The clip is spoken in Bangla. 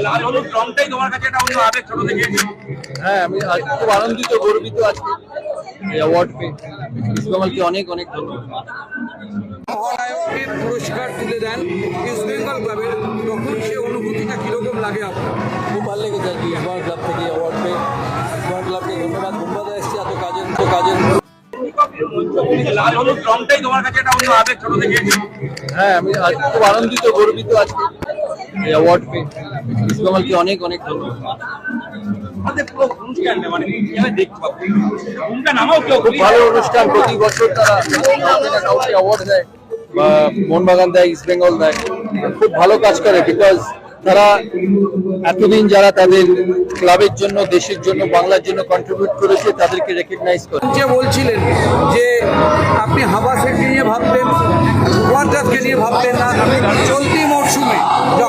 লাল হলুদ রংটাই তোমার কাছে একটা অন্য আবেগ ছোট থেকে। হ্যাঁ, আমি আজ খুব আনন্দিত, গর্বিত আজকে এই অ্যাওয়ার্ড পেয়ে। ইস্ট বেঙ্গলকে অনেক অনেক ধন্যবাদ। মহানায়ককে পুরস্কার তুলে দেন ইস্ট বেঙ্গল ক্লাবের, তখন সে অনুভূতিটা কিরকম লাগে আপনার? খুব ভালো লেগেছে আর কি ইস্ট বেঙ্গল ক্লাব থেকে অ্যাওয়ার্ড পেয়ে। ইস্ট বেঙ্গল ক্লাবকে ধন্যবাদ। মুম্বাইতে এসেছি এত কাজের লাল হলুদ রংটাই তোমার কাছে একটা অন্য আবেগ ছোট থেকে। হ্যাঁ, আমি আজ খুব আনন্দিত, গর্বিত আজকে এই অ্যাওয়ার্ড পেয়ে। ইস্ট বেঙ্গলকে অনেক অনেক ধন্যবাদ। আমাদের পুরো অনুষ্ঠানটা মানে কিভাবে দেখতে পাবো, কোনটা নামাও কেউ খুব ভালো অনুষ্ঠান। প্রতি বছর তারা কাউকে অ্যাওয়ার্ড দেয় বা মোহনবাগান দেয়, ইস্ট বেঙ্গল দেয়। খুব ভালো কাজ করে, বিকজ তারা এতদিন যারা তাদের ক্লাবের জন্য, দেশের জন্য, বাংলার জন্য কন্ট্রিবিউট করেছে তাদেরকে রেকগনাইজ করে। যে বলছিলেন যে আপনি হাবাসেরকে নিয়ে ভাবতেন, ওয়ার্ল্ড কাপকে নিয়ে ভাবতেন না, চলতি মরশুমে যখন